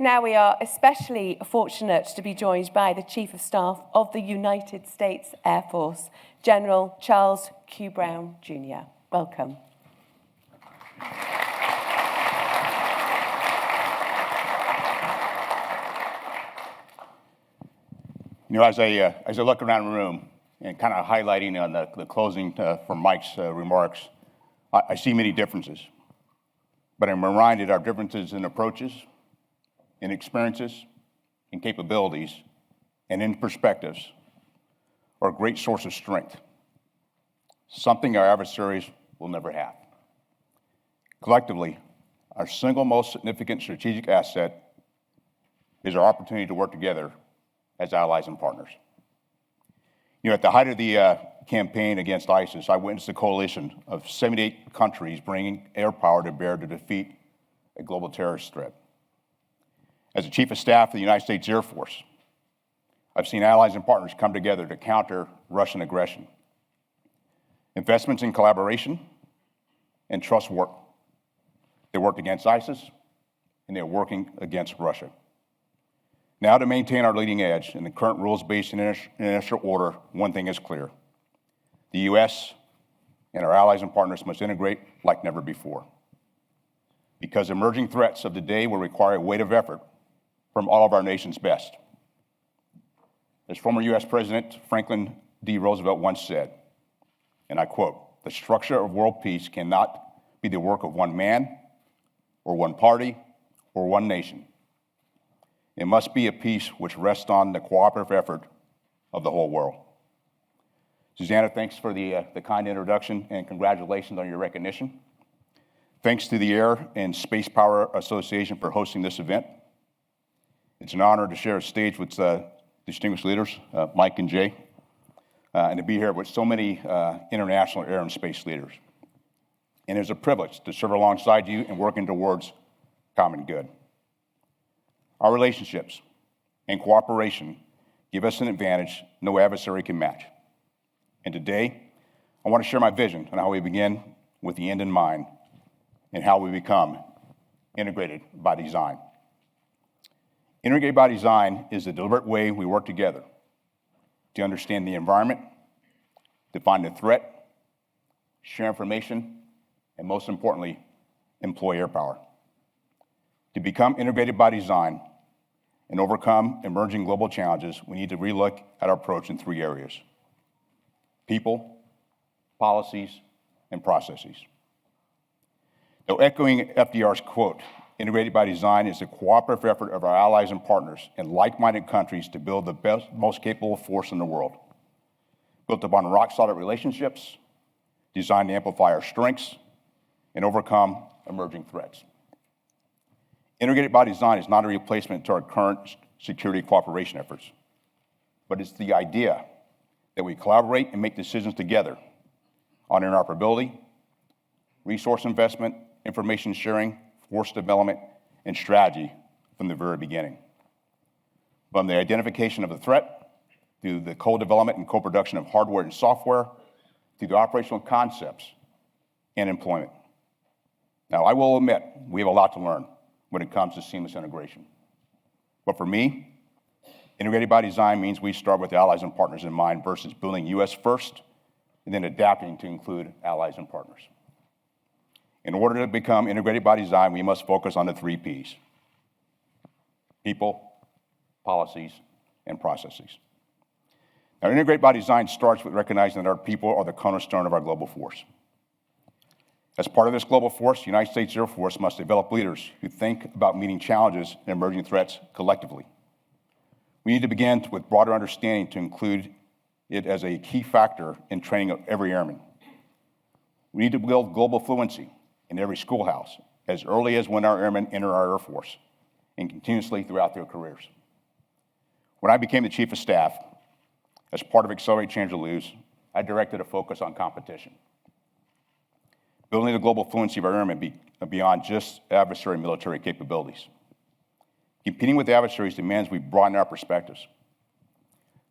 Now we are especially fortunate to be joined by the Chief of Staff of the United States Air Force, General Charles Q. Brown, Jr. Welcome. You know, as I look around the room and kind of highlighting on the closing from Mike's remarks, I see many differences. But I'm reminded our differences in approaches, in experiences, in capabilities, and in perspectives are a great source of strength, something our adversaries will never have. Collectively, our single most significant strategic asset is our opportunity to work together as allies and partners. You know, at the height of the campaign against ISIS, I witnessed a coalition of 78 countries bringing air power to bear to defeat a global terrorist threat. As the Chief of Staff of the United States Air Force, I've seen allies and partners come together to counter Russian aggression. Investments in collaboration and trust work. They worked against ISIS, and they're working against Russia. Now, to maintain our leading edge in the current rules-based international order, one thing is clear. The U.S. and our allies and partners must integrate like never before. Because emerging threats of the day will require a weight of effort from all of our nation's best. As former U.S. President Franklin D. Roosevelt once said, and I quote, "The structure of world peace cannot be the work of one man or one party or one nation. It must be a peace which rests on the cooperative effort of the whole world." Susanna, thanks for the kind introduction and congratulations on your recognition. Thanks to the Air and Space Power Association for hosting this event. It's an honor to share a stage with distinguished leaders, Mike and Jay, and to be here with so many international air and space leaders. And it's a privilege to serve alongside you and working towards common good. Our relationships and cooperation give us an advantage no adversary can match. And today, I want to share my vision on how we begin with the end in mind and how we become integrated by design. Integrated by design is the deliberate way we work together to understand the environment, define the threat, share information, and most importantly, employ air power. To become integrated by design and overcome emerging global challenges, we need to relook at our approach in three areas: people, policies, and processes. Now, echoing FDR's quote, integrated by design is the cooperative effort of our allies and partners in like-minded countries to build the best, most capable force in the world, built upon rock-solid relationships, designed to amplify our strengths and overcome emerging threats. Integrated by design is not a replacement to our current security cooperation efforts, but it's the idea that we collaborate and make decisions together on interoperability, resource investment, information sharing, force development, and strategy from the very beginning. From the identification of the threat, through the co-development and co-production of hardware and software, through the operational concepts and employment. Now, I will admit, we have a lot to learn when it comes to seamless integration. But for me, integrated by design means we start with allies and partners in mind versus building US first and then adapting to include allies and partners. In order to become integrated by design, we must focus on the three Ps: people, policies, and processes. Now, integrated by design starts with recognizing that our people are the cornerstone of our global force. As part of this global force, the United States Air Force must develop leaders who think about meeting challenges and emerging threats collectively. We need to begin with broader understanding to include it as a key factor in training of every airman. We need to build global fluency in every schoolhouse as early as when our airmen enter our Air Force and continuously throughout their careers. When I became the Chief of Staff, as part of Accelerate Change or Lose, I directed a focus on competition. Building the global fluency of our airmen beyond just adversary military capabilities. Competing with adversaries demands we broaden our perspectives.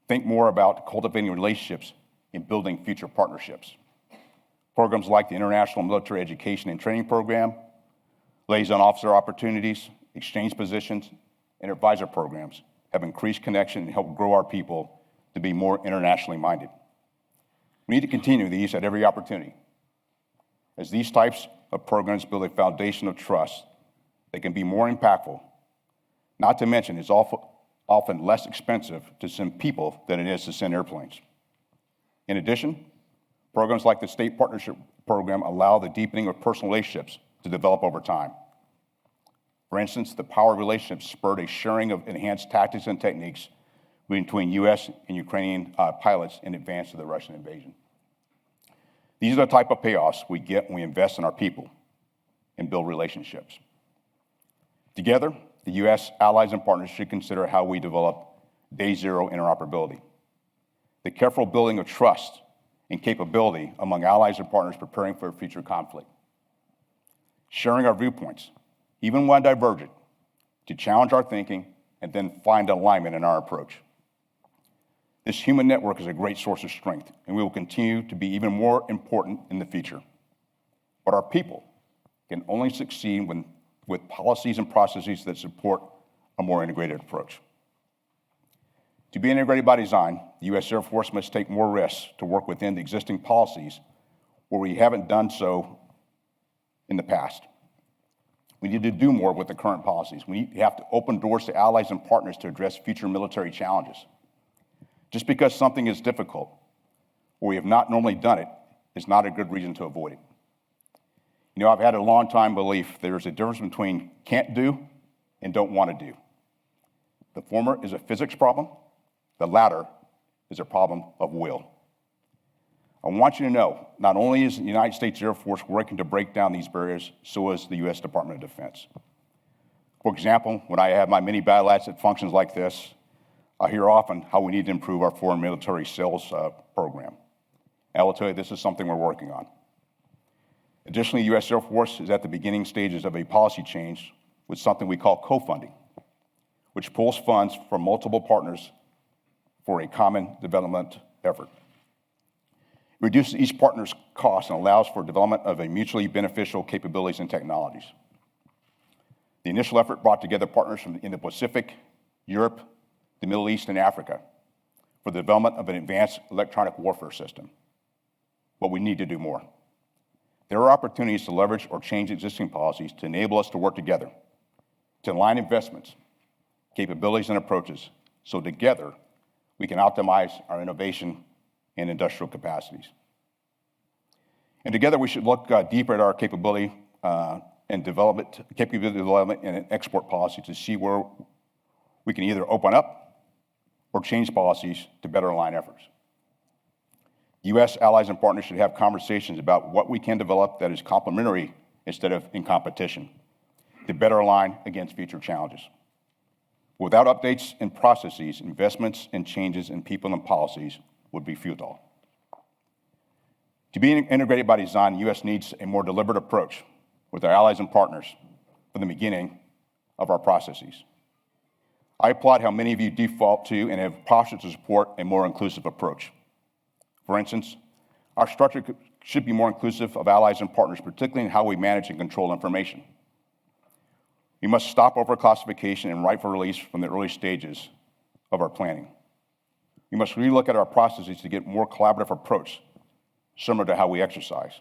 Think more about cultivating relationships and building future partnerships. Programs like the International Military Education and Training Program, liaison officer opportunities, exchange positions, and advisor programs have increased connection and helped grow our people to be more internationally minded. We need to continue these at every opportunity, as these types of programs build a foundation of trust that can be more impactful. Not to mention, it's often less expensive to send people than it is to send airplanes. In addition, programs like the State Partnership Program allow the deepening of personal relationships to develop over time. For instance, the power relationship spurred a sharing of enhanced tactics and techniques between U.S. and Ukrainian pilots in advance of the Russian invasion. These are the type of payoffs we get when we invest in our people and build relationships. Together, the U.S. allies and partners should consider how we develop day zero interoperability. The careful building of trust and capability among allies and partners preparing for a future conflict. Sharing our viewpoints, even when divergent, to challenge our thinking and then find alignment in our approach. This human network is a great source of strength, and we will continue to be even more important in the future. But our people can only succeed with policies and processes that support a more integrated approach. To be integrated by design, the U.S. Air Force must take more risks to work within the existing policies where we haven't done so in the past. We need to do more with the current policies. We have to open doors to allies and partners to address future military challenges. Just because something is difficult or we have not normally done it is not a good reason to avoid it. You know, I've had a long time belief there's a difference between can't do and don't want to do. The former is a physics problem. The latter is a problem of will. I want you to know, not only is the United States Air Force working to break down these barriers, so is the U.S. Department of Defense. For example, when I have my mini battle acts at functions like this, I hear often how we need to improve our foreign military sales program. And I will tell you, this is something we're working on. Additionally, the U.S. Air Force is at the beginning stages of a policy change with something we call co-funding, which pulls funds from multiple partners for a common development effort. It reduces each partner's cost and allows for development of a mutually beneficial capabilities and technologies. The initial effort brought together partners from in the Pacific, Europe, the Middle East, and Africa for the development of an advanced electronic warfare system. But we need to do more. There are opportunities to leverage or change existing policies to enable us to work together, to align investments, capabilities, and approaches, so together we can optimize our innovation and industrial capacities. And together we should look deeper at our capability development and export policy to see where we can either open up or change policies to better align efforts. U.S. allies and partners should have conversations about what we can develop that is complementary instead of in competition to better align against future challenges. Without updates in processes, investments and changes in people and policies would be futile. To be integrated by design, the U.S. needs a more deliberate approach with our allies and partners from the beginning of our processes. I applaud how many of you default to and have postured to support a more inclusive approach. For instance, our structure should be more inclusive of allies and partners, particularly in how we manage and control information. We must stop overclassification and rightful release from the early stages of our planning. We must relook at our processes to get more collaborative approach, similar to how we exercise.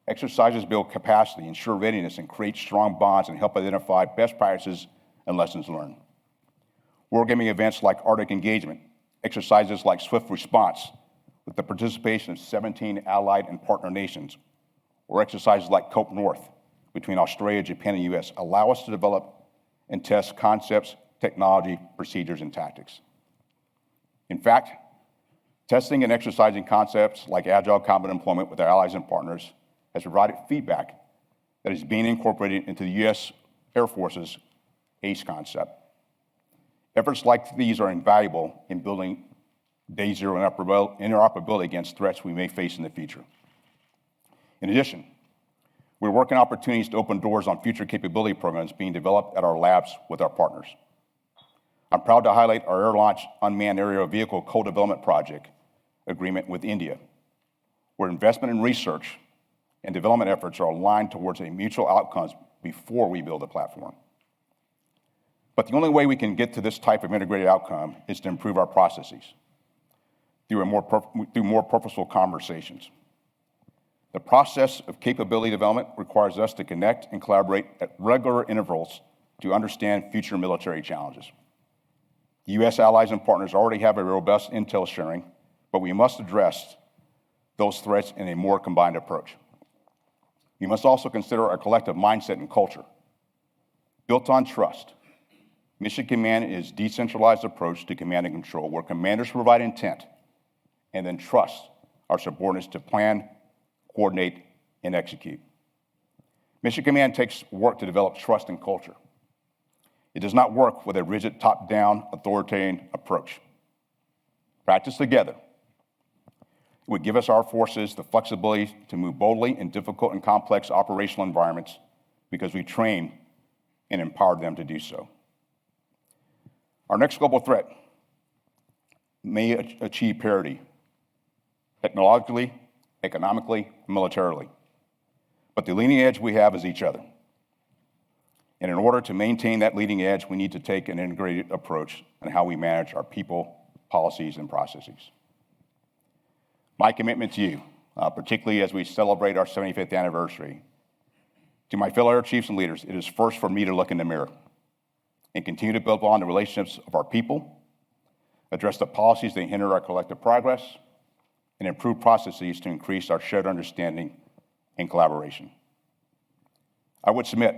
Exercises build capacity, ensure readiness, and create strong bonds and help identify best practices and lessons learned. Wargaming events like Arctic Engagement, exercises like Swift Response, with the participation of 17 allied and partner nations, or exercises like COPE North between Australia, Japan, and the U.S. allow us to develop and test concepts, technology, procedures, and tactics. In fact, testing and exercising concepts like agile combat employment with our allies and partners has provided feedback that is being incorporated into the U.S. Air Force's ACE concept. Efforts like these are invaluable in building day zero interoperability against threats we may face in the future. In addition, we're working opportunities to open doors on future capability programs being developed at our labs with our partners. I'm proud to highlight our air-launched unmanned aerial vehicle co-development project agreement with India, where investment in research and development efforts are aligned towards a mutual outcomes before we build a platform. But the only way we can get to this type of integrated outcome is to improve our processes through more purposeful conversations. The process of capability development requires us to connect and collaborate at regular intervals to understand future military challenges. The U.S. allies and partners already have a robust intel sharing, but we must address those threats in a more combined approach. We must also consider our collective mindset and culture. Built on trust, Mission Command is a decentralized approach to command and control, where commanders provide intent and then trust our subordinates to plan, coordinate, and execute. Mission Command takes work to develop trust and culture. It does not work with a rigid top-down authoritarian approach. Practiced together, it would give us our forces the flexibility to move boldly in difficult and complex operational environments because we train and empower them to do so. Our next global threat may achieve parity technologically, economically, and militarily. But the leading edge we have is each other. And in order to maintain that leading edge, we need to take an integrated approach on how we manage our people, policies, and processes. My commitment to you, particularly as we celebrate our 75th anniversary, to my fellow Air Chiefs and leaders, it is first for me to look in the mirror and continue to build on the relationships of our people, address the policies that hinder our collective progress, and improve processes to increase our shared understanding and collaboration. I would submit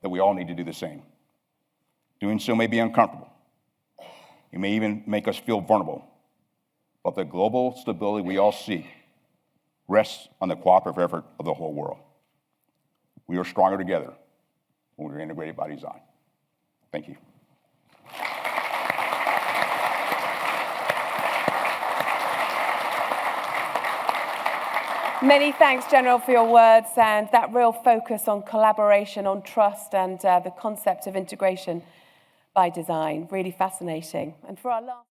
that we all need to do the same. Doing so may be uncomfortable. It may even make us feel vulnerable. But the global stability we all seek rests on the cooperative effort of the whole world. We are stronger together when we're integrated by design. Thank you. Many thanks, General, for your words and that real focus on collaboration, on trust, and the concept of integration by design. Really fascinating. And for our last